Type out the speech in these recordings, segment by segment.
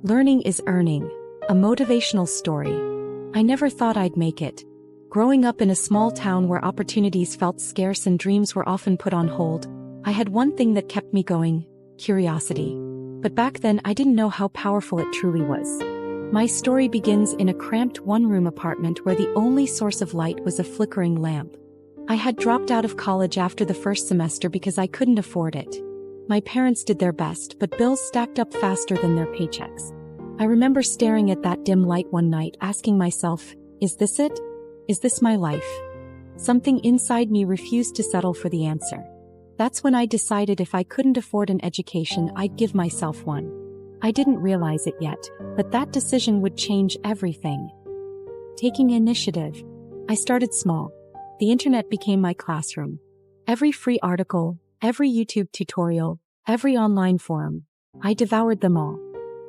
Learning is earning. A motivational story. I never thought I'd make it. Growing up in a small town where opportunities felt scarce and dreams were often put on hold, I had one thing that kept me going: curiosity. But back then I didn't know how powerful it truly was. My story begins in a cramped one-room apartment where the only source of light was a flickering lamp. I had dropped out of college after the first semester because I couldn't afford it. My parents did their best, but bills stacked up faster than their paychecks. I remember staring at that dim light one night, asking myself, is this it? Is this my life? Something inside me refused to settle for the answer. That's when I decided if I couldn't afford an education, I'd give myself one. I didn't realize it yet, but that decision would change everything. Taking initiative. I started small. The internet became my classroom. Every free article, every YouTube tutorial, every online forum, I devoured them all.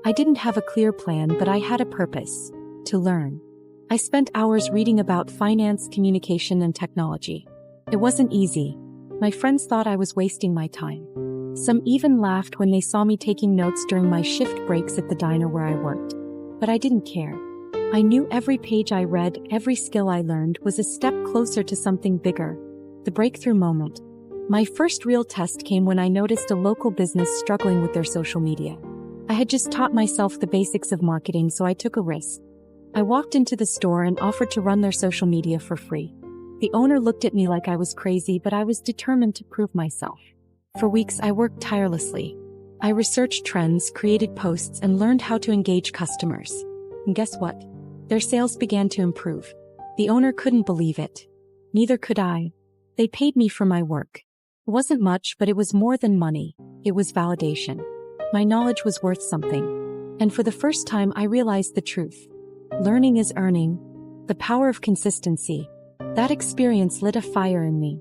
I didn't have a clear plan, but I had a purpose: to learn. I spent hours reading about finance, communication, and technology. It wasn't easy. My friends thought I was wasting my time. Some even laughed when they saw me taking notes during my shift breaks at the diner where I worked. But I didn't care. I knew every page I read, every skill I learned was a step closer to something bigger. The breakthrough moment. My first real test came when I noticed a local business struggling with their social media. I had just taught myself the basics of marketing, so I took a risk. I walked into the store and offered to run their social media for free. The owner looked at me like I was crazy, but I was determined to prove myself. For weeks, I worked tirelessly. I researched trends, created posts, and learned how to engage customers. And guess what? Their sales began to improve. The owner couldn't believe it. Neither could I. They paid me for my work. It wasn't much, but it was more than money. It was validation. My knowledge was worth something. And for the first time, I realized the truth. Learning is earning. The power of consistency. That experience lit a fire in me.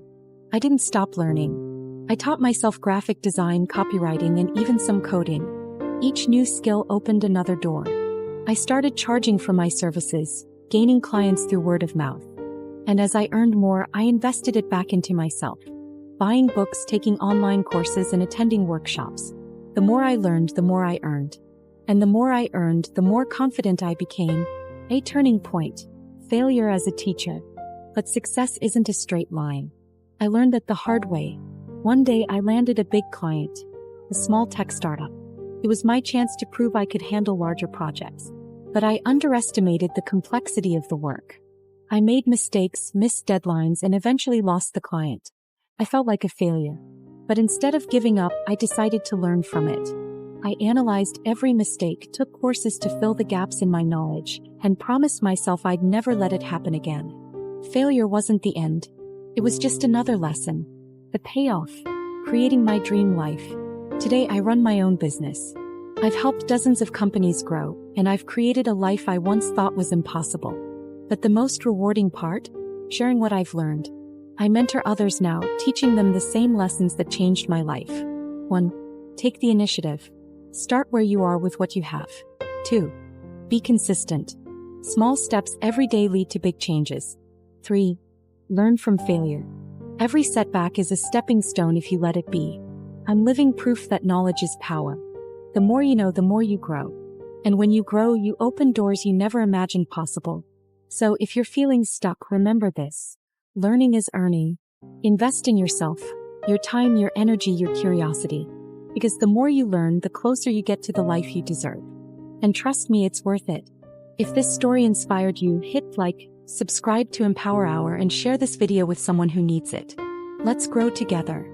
I didn't stop learning. I taught myself graphic design, copywriting, and even some coding. Each new skill opened another door. I started charging for my services, gaining clients through word of mouth. And as I earned more, I invested it back into myself. Buying books, taking online courses, and attending workshops. The more I learned, the more I earned. And the more I earned, the more confident I became. A turning point. Failure as a teacher. But success isn't a straight line. I learned that the hard way. One day I landed a big client. A small tech startup. It was my chance to prove I could handle larger projects. But I underestimated the complexity of the work. I made mistakes, missed deadlines, and eventually lost the client. I felt like a failure. But instead of giving up, I decided to learn from it. I analyzed every mistake, took courses to fill the gaps in my knowledge, and promised myself I'd never let it happen again. Failure wasn't the end. It was just another lesson. The payoff. Creating my dream life. Today I run my own business. I've helped dozens of companies grow, and I've created a life I once thought was impossible. But the most rewarding part? Sharing what I've learned. I mentor others now, teaching them the same lessons that changed my life. 1. Take the initiative. Start where you are with what you have. 2. Be consistent. Small steps every day lead to big changes. 3. Learn from failure. Every setback is a stepping stone if you let it be. I'm living proof that knowledge is power. The more you know, the more you grow. And when you grow, you open doors you never imagined possible. So if you're feeling stuck, remember this. Learning is earning. Invest in yourself, your time, your energy, your curiosity. Because the more you learn, the closer you get to the life you deserve. And trust me, it's worth it. If this story inspired you, hit like, subscribe to Empower Hour, and share this video with someone who needs it. Let's grow together.